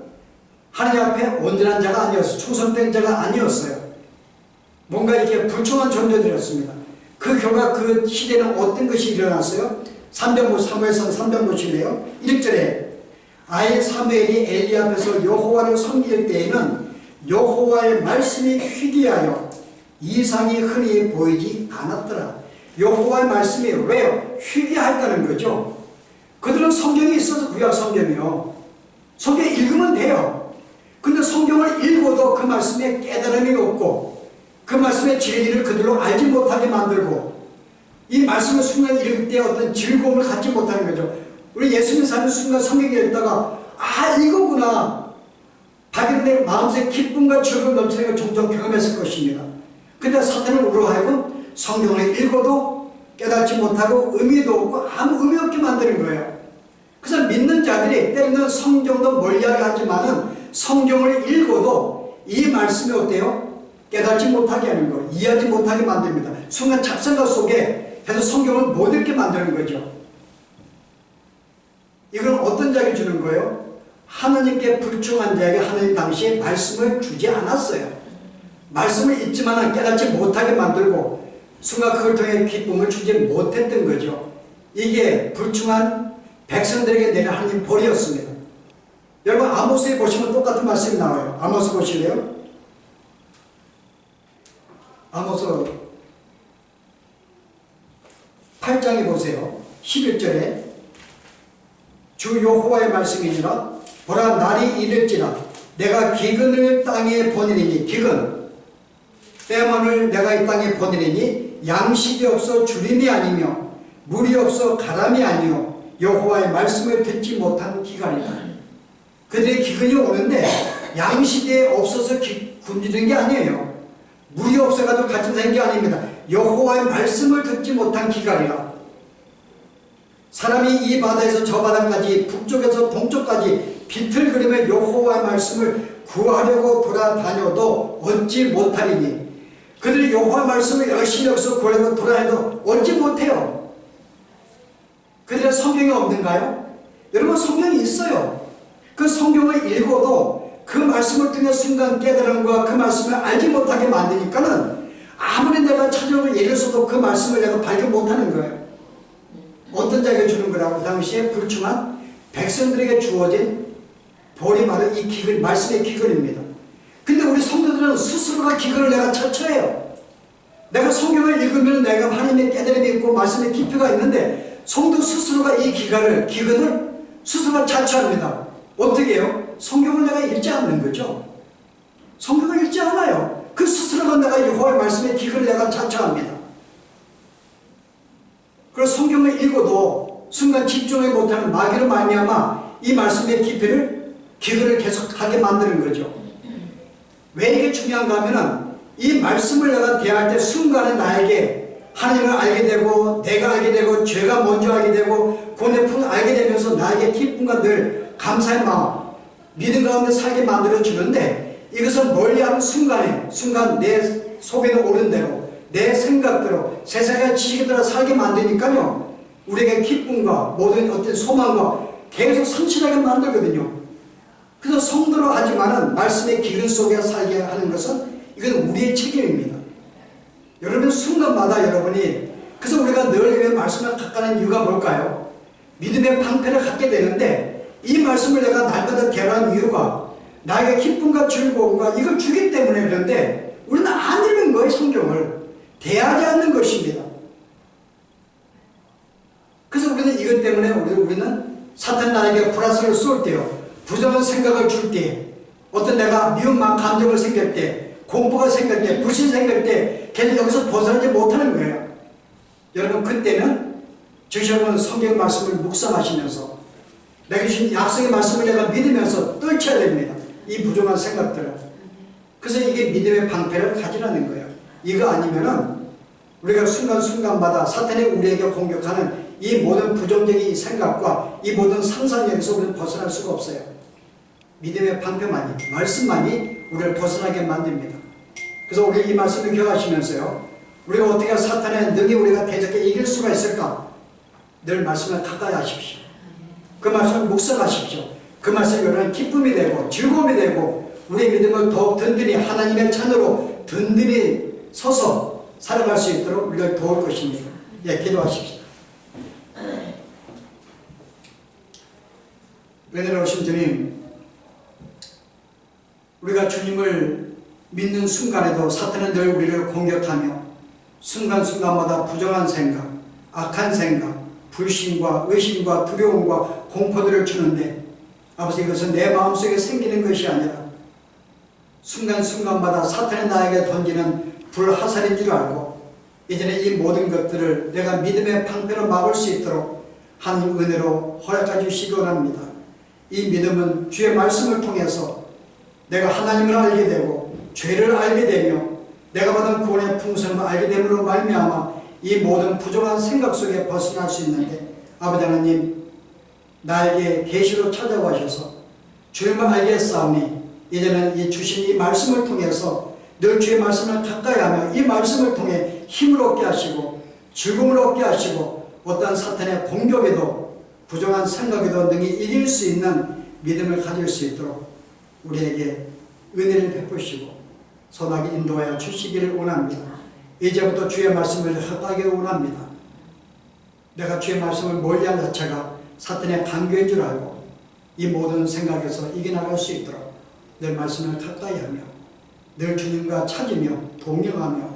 하나님 앞에 온전한 자가 아니었어요. 충성된 자가 아니었어요. 뭔가 이렇게 불충한 존재들이었습니다. 그 결과 그 시대는 어떤 것이 일어났어요? 사무엘상 3장 보실래요? 1절에 아이 사무엘이 엘리 앞에서 여호와를 섬길 때에는 여호와의 말씀이 희귀하여 이상이 흔히 보이지 않았더라. 여호와의 말씀이 왜요? 희귀하다는 거죠. 그들은 성경이 있어서 구약 성경이요. 성경 읽으면 돼요. 근데 성경을 읽어도 그 말씀에 깨달음이 없고 그 말씀의 진리를 그들로 알지 못하게 만들고 이 말씀을 순간 읽을 때 어떤 즐거움을 갖지 못하는 거죠. 우리 예수님 사는 순간 성경 읽다가 아 이거구나. 자기들 마음속에 기쁨과 즐거움 넘치는 걸 종종 경험했을 것입니다. 근데 사탄은 우리로 하여금 성경을 읽어도 깨닫지 못하고 의미도 없고 아무 의미 없게 만드는 거예요. 그래서 믿는 자들이 때로는 성경도 멀리하게 하지만은 성경을 읽어도 이 말씀이 어때요? 깨닫지 못하게 하는 거, 이해하지 못하게 만듭니다. 순간 잡생각 속에 해서 성경을 못 읽게 만드는 거죠. 이건 어떤 자에게 주는 거예요? 하나님께 불충한 자에게 하나님 당시에 말씀을 주지 않았어요. 말씀을 읽지만 깨닫지 못하게 만들고 순간 그걸 통해 기쁨을 주지 못했던 거죠. 이게 불충한 백성들에게 내린 하나님 벌이었습니다. 여러분 아모스에 보시면 똑같은 말씀이 나와요. 아모스 보실래요? 아모스 8장에 보세요. 11절에 주 여호와의 말씀이니라 보라 날이 이를지라 내가 기근을 땅에 보내리니 기근 때문을 내가 이 땅에 보내리니 양식이 없어 주림이 아니며 물이 없어 가람이 아니요 여호와의 말씀을 듣지 못한 기간이다. 그들의 기근이 오는데 양식이 없어서 굶주린 게 아니에요. 물이 없어가지고 갇힌 게 아닙니다. 여호와의 말씀을 듣지 못한 기간이라. 사람이 이 바다에서 저 바다까지 북쪽에서 동쪽까지 비틀거리며 여호와의 말씀을 구하려고 돌아다녀도 얻지 못하리니 그들이 여호와의 말씀을 열심히 여기서 구하려고 돌아다녀도 얻지 못해요. 그들의 성경이 없는가요? 여러분 성경이 있어요. 그 성경을 읽어도 그 말씀을 통해 순간 깨달음과 그 말씀을 알지 못하게 만드니까는 아무리 내가 찾아오면 예를 써도 그 말씀을 내가 발견 못하는 거예요. 어떤 자에게 주는 거라고? 당시에 불충한 백성들에게 주어진 벌이 바로 이 기근, 말씀의 기근입니다. 근데 우리 성도들은 스스로가 기근을 내가 처처해요. 내가 성경을 읽으면 내가 하나님의 깨달음이 있고 말씀의 깊이가 있는데 성도 스스로가 이 기근을 스스로가 자처합니다. 어떻게 해요? 성경을 내가 읽지 않는 거죠. 성경을 읽지 않아요. 그 스스로가 내가 여호와의 말씀의 기근을 내가 자처합니다. 그래서 성경을 읽어도 순간 집중을 못하는 마귀로 말미암아 이 말씀의 기근을 계속하게 만드는 거죠. 왜 이게 중요한가 하면은 이 말씀을 내가 대할 때 순간에 나에게 하나님을 알게 되고 내가 알게 되고 죄가 먼저 알게 되고 구원의 품을 알게 되면서 나에게 기쁨과 늘 감사의 마음 믿음 가운데 살게 만들어 주는데 이것을 멀리하는 순간 내 속에는 오른 대로 내 생각대로 세상의 지식에 따라 살게 만드니까요 우리에게 기쁨과 모든 어떤 소망과 계속 성취하게 만들거든요. 그래서 성도로 하지만은 말씀의 기근 속에 살게 하는 것은 이건 우리의 책임입니다. 여러분 순간마다 여러분이 그래서 우리가 늘 이 말씀을 갖가는 이유가 뭘까요? 믿음의 방패를 갖게 되는데 이 말씀을 내가 날마다 대하는 이유가 나에게 기쁨과 즐거움과 이걸 주기 때문에 그런데 우리는 안 읽는 거예요. 성경을 대하지 않는 것입니다. 그래서 우리는 이것 때문에 우리는 사탄 나에게 불화살을 쏠 때요, 부정한 생각을 줄 때, 어떤 내가 미움만 감정을 생길 때, 공포가 생길 때, 불신이 생길 때 걔는 여기서 벗어나지 못하는 거예요. 여러분 그때는 주시는 성경 말씀을 묵상하시면서 내가 주신 약속의 말씀을 내가 믿으면서 떨쳐야 됩니다. 이 부정한 생각들을. 그래서 이게 믿음의 방패를 가지라는 거예요. 이거 아니면은 우리가 순간순간마다 사탄이 우리에게 공격하는 이 모든 부정적인 생각과 이 모든 상상력에서 우리는 벗어날 수가 없어요. 믿음의 방패만이, 말씀만이 우리를 벗어나게 만듭니다. 그래서 우리 이 말씀을 기억하시면서요, 우리가 어떻게 사탄의 능히 우리가 대적해 이길 수가 있을까? 늘 말씀을 가까이 하십시오. 그 말씀을 묵상하십시오. 그 말씀이 여러분 기쁨이 되고 즐거움이 되고 우리의 믿음을 더욱 든든히 하나님의 찬으로 든든히 서서 살아갈 수 있도록 우리를 도울 것입니다. 예, 기도하십시오. 은혜로우신 주님, 우리가 주님을 믿는 순간에도 사탄은 늘 우리를 공격하며 순간순간마다 부정한 생각, 악한 생각, 불신과 의심과 두려움과 공포들을 주는데, 아버지, 이것은 내 마음속에 생기는 것이 아니라 순간순간마다 사탄이 나에게 던지는 불화살인 줄 알고 이제는 이 모든 것들을 내가 믿음의 방패로 막을 수 있도록 하나님 은혜로 허락해 주시기 원합니다. 이 믿음은 주의 말씀을 통해서 내가 하나님을 알게 되고 죄를 알게 되며 내가 받은 구원의 풍성을 알게 됨으로 말미암아 이 모든 부정한 생각 속에 벗어날 수 있는데, 아버지 하나님, 나에게 계시로 찾아오셔서 주님을 알겠사오니 이제는 이 주신 이 말씀을 통해서 늘 주의 말씀을 가까이 하며 이 말씀을 통해 힘을 얻게 하시고 즐거움을 얻게 하시고 어떠한 사탄의 공격에도 부정한 생각에도 능히 이길 수 있는 믿음을 가질 수 있도록 우리에게 은혜를 베푸시고 선하게 인도하여 주시기를 원합니다. 이제부터 주의 말씀을 하게 원합니다. 내가 주의 말씀을 멀리한 자체가 사탄의 강교인 줄 알고 이 모든 생각에서 이겨나갈 수 있도록 늘 말씀을 가까이 하며 늘 주님과 찾으며 동행하며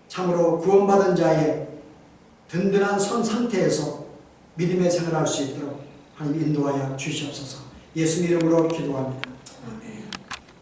참으로 구원받은 자의 든든한 선 상태에서 믿음의 생활을 할 수 있도록 하나님 인도하여 주시옵소서. 예수 이름으로 기도합니다. 아멘.